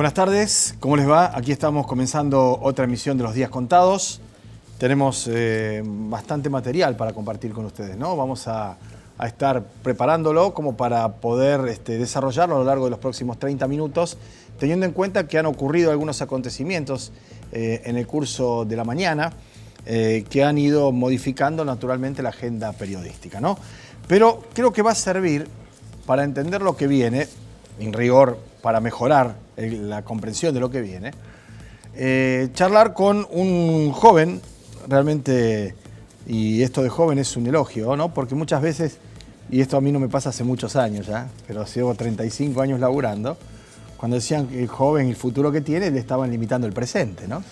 Buenas tardes, ¿cómo les va? Aquí estamos comenzando otra emisión de Los Días Contados. Tenemos bastante material para compartir con ustedes, ¿no? Vamos a estar preparándolo como para poder desarrollarlo a lo largo de los próximos 30 minutos, teniendo en cuenta que han ocurrido algunos acontecimientos en el curso de la mañana que han ido modificando naturalmente la agenda periodística, ¿no? Pero creo que va a servir para entender lo que viene, en rigor, para mejorar la comprensión de lo que viene, charlar con un joven, realmente, y esto de joven es un elogio, ¿no? Porque muchas veces, y esto a mí no me pasa hace muchos años ya, pero llevo 35 años laburando, cuando decían que el joven, el futuro que tiene, le estaban limitando el presente, ¿no?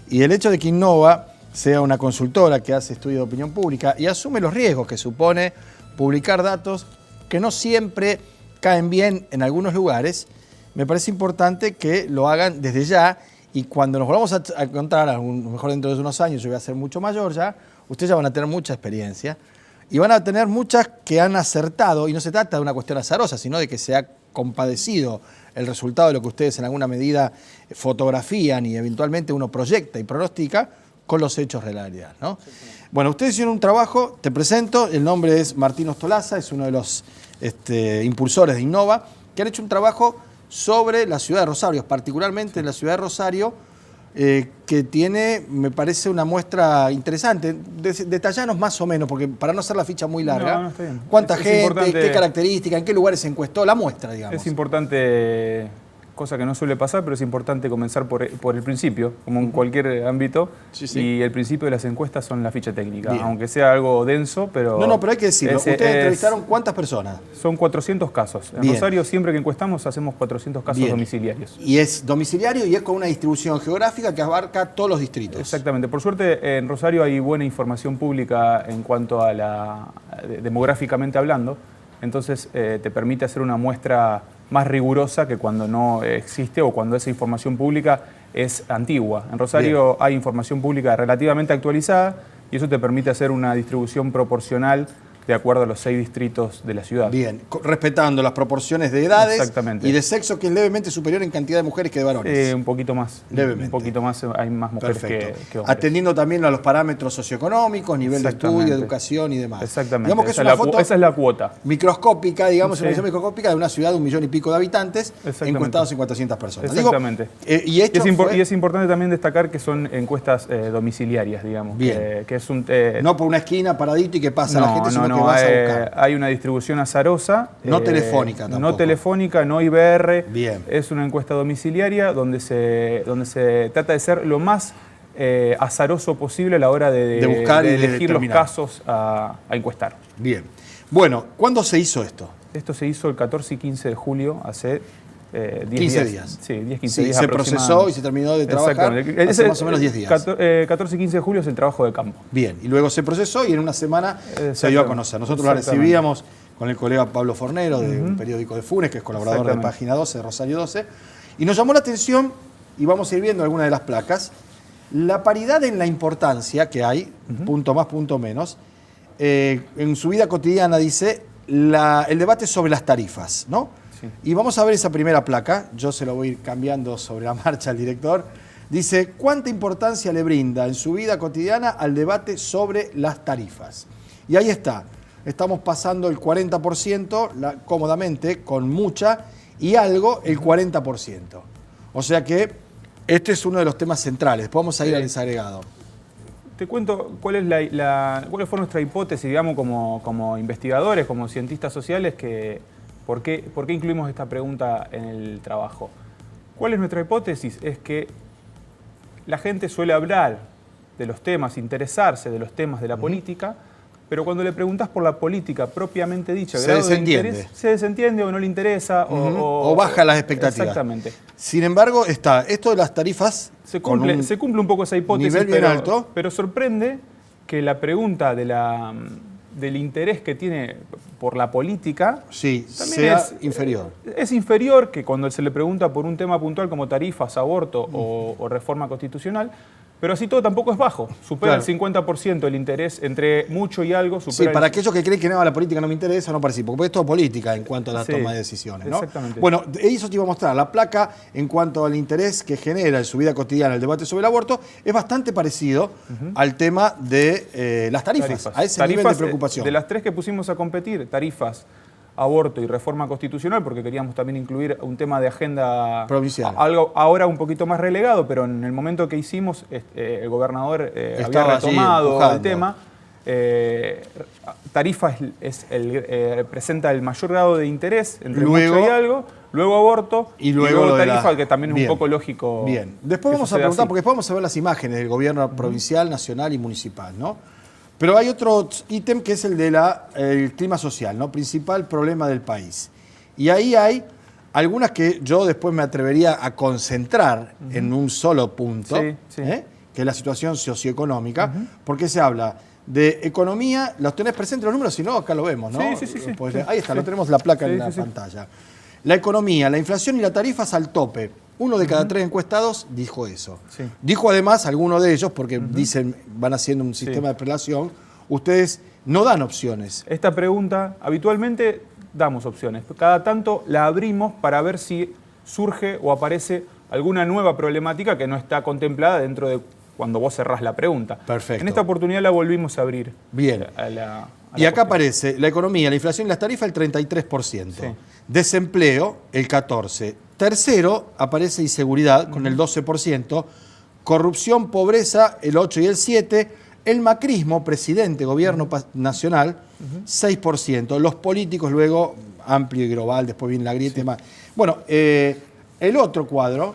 Y el hecho de que Innova sea una consultora que hace estudio de opinión pública y asume los riesgos que supone publicar datos que no siempre caen bien en algunos lugares, me parece importante que lo hagan desde ya, y cuando nos volvamos a encontrar, a lo mejor dentro de unos años, yo voy a ser mucho mayor ya, ustedes ya van a tener mucha experiencia y van a tener muchas que han acertado, y no se trata de una cuestión azarosa, sino de que se ha compadecido el resultado de lo que ustedes en alguna medida fotografían y eventualmente uno proyecta y pronostica con los hechos de la realidad, ¿no? Bueno, ustedes hicieron un trabajo, te presento, el nombre es Martín Ostolaza, es uno de los impulsores de Innova, que han hecho un trabajo sobre la ciudad de Rosario, particularmente en la ciudad de Rosario, que tiene, me parece, una muestra interesante. Detallanos más o menos, porque para no hacer la ficha muy larga, no, está bien. ¿cuánta gente, qué características, en qué lugares se encuestó? La muestra, digamos. Es importante, cosa que no suele pasar, pero es importante comenzar por el principio, como en cualquier ámbito. Sí, sí. Y el principio de las encuestas son la ficha técnica, bien, aunque sea algo denso, pero... No, pero hay que decirlo. ¿Ustedes entrevistaron cuántas personas? Son 400 casos. En Rosario, siempre que encuestamos, hacemos 400 casos domiciliarios. Y es domiciliario y es con una distribución geográfica que abarca todos los distritos. Exactamente. Por suerte, en Rosario hay buena información pública en cuanto a demográficamente hablando. Entonces, te permite hacer una muestra más rigurosa que cuando no existe o cuando esa información pública es antigua. En Rosario hay información pública relativamente actualizada y eso te permite hacer una distribución proporcional de acuerdo a los 6 distritos de la ciudad. Bien, respetando las proporciones de edades y de sexo, que es levemente superior en cantidad de mujeres que de varones. Un poquito más. Levemente. Un poquito más, hay más mujeres que hombres. Atendiendo también a los parámetros socioeconómicos, nivel de estudio, educación y demás. Exactamente. Digamos que esa es la cuota. Microscópica, digamos, una visión microscópica de una ciudad de 1,5 millones de habitantes, encuestados en 400 personas. Exactamente. Y es importante también destacar que son encuestas domiciliarias, digamos. Bien. Que es no por una esquina paradito y que pasa la gente, sino que vas a buscar. Hay una distribución azarosa. No telefónica tampoco. No telefónica, no IBR. Bien. Es una encuesta domiciliaria donde se trata de ser lo más azaroso posible a la hora de buscar y elegir los casos a encuestar. Bien. Bueno, ¿cuándo se hizo esto? Esto se hizo el 14 y 15 de julio, hace 15 días. Sí, 10, 15 días. Se procesó y se terminó de trabajar hace más o menos 10 días. 14 y 15 de julio es el trabajo de campo. Bien, y luego se procesó y en una semana se dio a conocer. Nosotros la recibíamos con el colega Pablo Fornero, de un periódico de Funes, que es colaborador de Página 12, de Rosario 12, y nos llamó la atención, y vamos a ir viendo algunas de las placas, la paridad en la importancia que hay, punto más, punto menos, en su vida cotidiana, dice, el debate sobre las tarifas, ¿no? Sí. Y vamos a ver esa primera placa, yo se lo voy a ir cambiando sobre la marcha al director. Dice, ¿cuánta importancia le brinda en su vida cotidiana al debate sobre las tarifas? Y ahí está, estamos pasando el 40%, cómodamente, con mucha, y algo, el 40%. O sea que este es uno de los temas centrales. Vamos a ir al desagregado. Te cuento cuál fue nuestra hipótesis, digamos, como investigadores, como cientistas sociales, ¿por qué incluimos esta pregunta en el trabajo? ¿Cuál es nuestra hipótesis? Es que la gente suele hablar de los temas, interesarse de los temas de la política, pero cuando le preguntas por la política propiamente dicha, se desentiende o no le interesa o baja las expectativas. Exactamente. Sin embargo, esto de las tarifas se cumple un poco esa hipótesis, nivel bien alto, pero sorprende que la pregunta del interés que tiene por la política sea inferior. Es inferior que cuando se le pregunta por un tema puntual como tarifas, aborto o reforma constitucional, Pero así todo tampoco es bajo. Supera Claro. el 50% el interés entre mucho y algo. Sí, Supera para el... aquellos que creen que no, la política no me interesa, no participo, porque es todo política en cuanto a la Sí, toma de decisiones, ¿no? exactamente. Bueno, eso te iba a mostrar. La placa, en cuanto al interés que genera en su vida cotidiana el debate sobre el aborto, es bastante parecido al tema de las tarifas, a ese nivel de preocupación. De las tres que pusimos a competir, tarifas, aborto y reforma constitucional, porque queríamos también incluir un tema de agenda Provincial. algo ahora un poquito más relegado, pero en el momento que hicimos, el gobernador había Estaba allí retomado el empujando. tema. Tarifa presenta el mayor grado de interés entre Luego- mucho y algo, luego aborto Y luego lo de la- tarifa, que también es Bien. un poco lógico. Bien. Después que vamos a suceda preguntar, así. porque después vamos a ver las imágenes del gobierno provincial, nacional y municipal, ¿no? Pero hay otro ítem que es el de el clima social, ¿no? Principal problema del país. Y ahí hay algunas que yo después me atrevería a concentrar en un solo punto, Sí, sí. que es la situación socioeconómica, porque se habla de economía, los tenés presentes los números, si no, acá lo vemos, ¿no? Sí. Pues, Sí. ahí está, Sí. lo tenemos la placa Sí, en la sí. pantalla. La economía, la inflación y la tarifas al tope. Uno de cada tres encuestados dijo eso. Sí. Dijo además, alguno de ellos, porque dicen, van haciendo un sistema de prelación, ustedes no dan opciones. Esta pregunta, habitualmente damos opciones. Cada tanto la abrimos para ver si surge o aparece alguna nueva problemática que no está contemplada dentro de cuando vos cerrás la pregunta. Perfecto. En esta oportunidad la volvimos a abrir. Bien. A Y la acá cuestión. aparece la economía, la inflación y las tarifas, el 33%. Sí. Desempleo, el 14%. Tercero, aparece inseguridad, con el 12%. Corrupción, pobreza, el 8% y el 7%. El macrismo, presidente, gobierno nacional, 6%. Los políticos, luego, amplio y global, después viene la grieta y más. Bueno, el otro cuadro,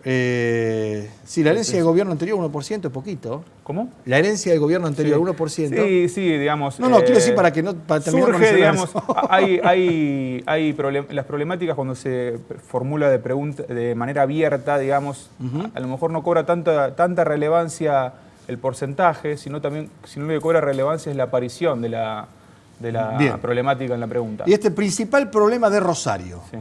sí, la herencia del gobierno anterior, 1%, es poquito. ¿Cómo? La herencia del gobierno anterior, 1%. Sí, digamos. No, quiero decir para terminar con surge, ese digamos, análisis. las problemáticas cuando se formula de manera abierta, digamos, a lo mejor no cobra tanta relevancia el porcentaje, sino también, sino lo que cobra relevancia es la aparición de la Bien. problemática en la pregunta. Y este principal problema de Rosario. Sí,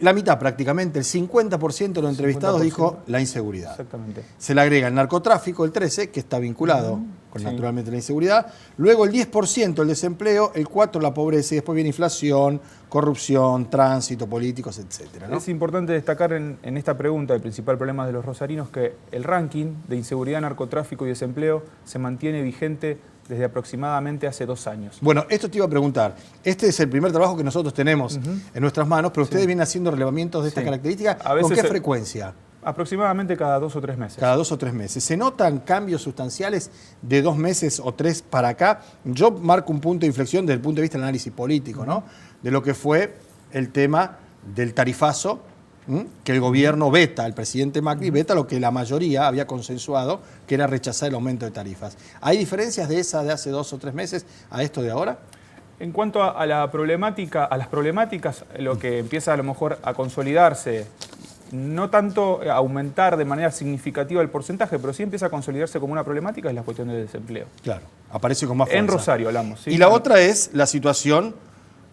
La mitad prácticamente, el 50% de los entrevistados 50%. dijo la inseguridad. exactamente. Se le agrega el narcotráfico, el 13%, que está vinculado con sí. naturalmente la inseguridad. Luego el 10% el desempleo, el 4% la pobreza y después viene inflación, corrupción, tránsito, políticos, etcétera, ¿no? Es importante destacar en esta pregunta, el principal problema de los rosarinos, que el ranking de inseguridad, narcotráfico y desempleo se mantiene vigente desde aproximadamente hace 2 años. Bueno, esto te iba a preguntar. Este es el primer trabajo que nosotros tenemos en nuestras manos, pero ustedes vienen haciendo relevamientos de esta Sí. característica. A ¿Con veces qué frecuencia? Aproximadamente cada 2 o 3 meses. Cada 2 o 3 meses. ¿Se notan cambios sustanciales de 2 meses o 3 para acá? Yo marco un punto de inflexión desde el punto de vista del análisis político, ¿no? De lo que fue el tema del tarifazo, que el gobierno veta, el presidente Macri veta lo que la mayoría había consensuado, que era rechazar el aumento de tarifas. ¿Hay diferencias de esa de hace 2 o 3 meses a esto de ahora? En cuanto a las problemáticas, lo que empieza a lo mejor a consolidarse, no tanto a aumentar de manera significativa el porcentaje, pero sí empieza a consolidarse como una problemática, es la cuestión del desempleo. Claro, aparece con más fuerza. En Rosario hablamos. ¿sí? Y la otra es la situación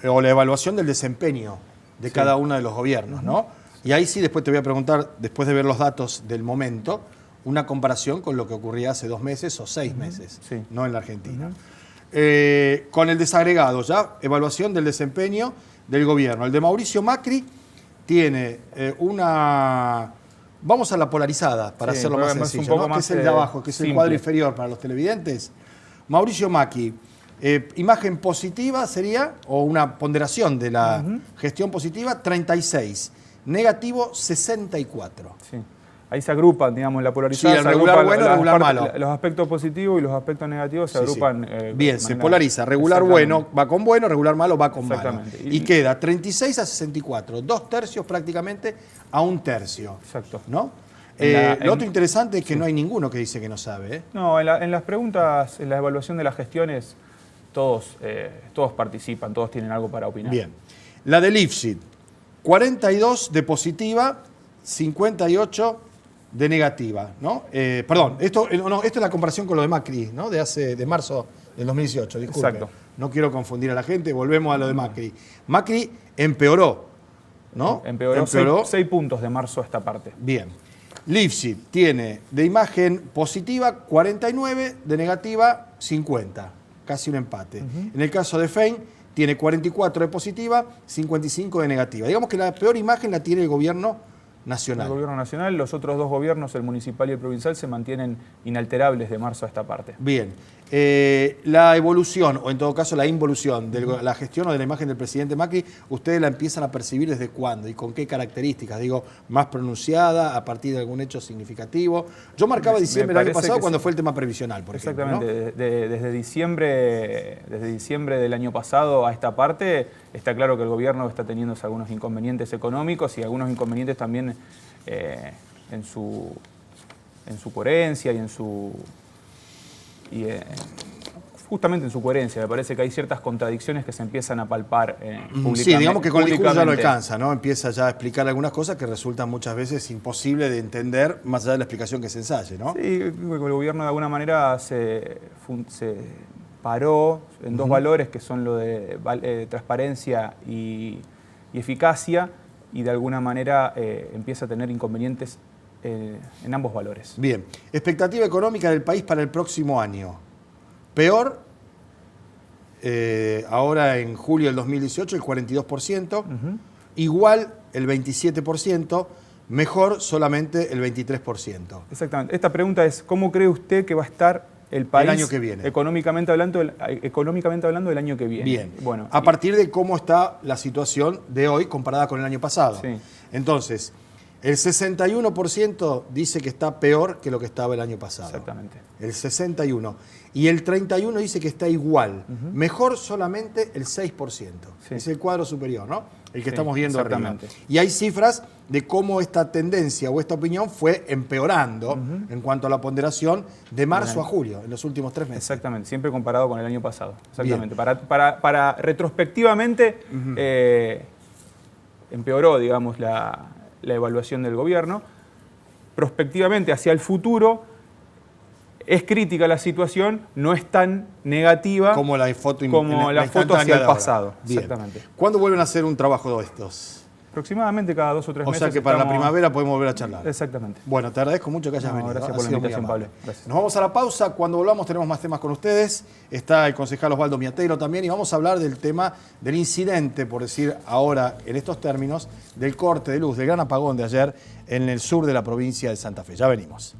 o la evaluación del desempeño de cada uno de los gobiernos, ¿no? Y ahí sí después te voy a preguntar, después de ver los datos del momento, una comparación con lo que ocurría hace 2 meses o 6 meses, Sí. no en la Argentina. Con el desagregado ya, evaluación del desempeño del gobierno. El de Mauricio Macri tiene una... Vamos a la polarizada, para Sí, hacerlo más es un sencillo, poco ¿no? Que más, es el de abajo, que es el simple. cuadro inferior para los televidentes. Mauricio Macri, imagen positiva sería, o una ponderación de la gestión positiva, 36. Negativo, 64. Sí. Ahí se agrupan, digamos, la polarizada. Sí, el se regular agrupan bueno, las regular partes- malo. Los aspectos positivos y los aspectos negativos se Sí, sí. agrupan. Bien, de se manera- polariza. Regular Exactamente. bueno va con bueno, regular malo va con malo. Exactamente. Y queda 36 a 64, 2 tercios prácticamente a 1 tercio. Exacto. ¿No? En Lo otro interesante es que no hay ninguno que dice que no sabe, ¿eh? No, en las preguntas, en la evaluación de las gestiones, todos participan, todos tienen algo para opinar. Bien. La del IFSID, 42 de positiva, 58 de negativa, ¿no? Perdón, esto es la comparación con lo de Macri, ¿no? De marzo del 2018, disculpe. Exacto. No quiero confundir a la gente, volvemos a lo de Macri. Macri empeoró, ¿no? Empeoró 6 puntos de marzo a esta parte. Bien. Lifshitz tiene de imagen positiva 49, de negativa 50, casi un empate. En el caso de Fein, tiene 44 de positiva, 55 de negativa. Digamos que la peor imagen la tiene el gobierno nacional. El gobierno nacional, los otros dos gobiernos, el municipal y el provincial, se mantienen inalterables de marzo a esta parte. Bien. La evolución, o en todo caso la involución de la gestión o de la imagen del presidente Macri, ¿ustedes la empiezan a percibir desde cuándo y con qué características? Digo, más pronunciada, a partir de algún hecho significativo. Yo marcaba diciembre del año pasado cuando fue el tema previsional, por ejemplo. Exactamente, ¿no? Desde diciembre del año pasado a esta parte, está claro que el gobierno está teniendo algunos inconvenientes económicos y algunos inconvenientes también en su coherencia justamente en su coherencia. Me parece que hay ciertas contradicciones que se empiezan a palpar públicamente. Sí, digamos que con el discurso ya no alcanza, ¿no? Empieza ya a explicar algunas cosas que resultan muchas veces imposibles de entender, más allá de la explicación que se ensaye, ¿no? Sí, el gobierno de alguna manera se paró en dos valores que son lo de transparencia y eficacia, y de alguna manera empieza a tener inconvenientes en ambos valores. Bien. Expectativa económica del país para el próximo año. Peor, ahora en julio del 2018, el 42%. Igual, el 27%. Mejor, solamente el 23%. Exactamente. Esta pregunta es, ¿cómo cree usted que va a estar el país el año que viene, económicamente hablando del año que viene? Bien. Bueno, a partir de cómo está la situación de hoy comparada con el año pasado. Sí. Entonces, el 61% dice que está peor que lo que estaba el año pasado. Exactamente. El 61%. Y el 31% dice que está igual. Mejor solamente el 6%. Sí. Es el cuadro superior, ¿no? El que estamos viendo arriba. Y hay cifras de cómo esta tendencia o esta opinión fue empeorando en cuanto a la ponderación de marzo a julio, en los últimos 3 meses. Exactamente, siempre comparado con el año pasado. Exactamente. Para retrospectivamente empeoró, digamos, la evaluación del gobierno. Prospectivamente, hacia el futuro, es crítica la situación, no es tan negativa como la foto, hacia el pasado. Exactamente. ¿Cuándo vuelven a hacer un trabajo de estos? Aproximadamente cada 2 o 3 meses. O sea que para la primavera podemos volver a charlar. Exactamente. Bueno, te agradezco mucho que hayas venido. Gracias por la invitación, Pablo. Gracias. Nos vamos a la pausa. Cuando volvamos tenemos más temas con ustedes. Está el concejal Osvaldo Miatelo también y vamos a hablar del tema del incidente, por decir ahora en estos términos, del corte de luz, del gran apagón de ayer en el sur de la provincia de Santa Fe. Ya venimos.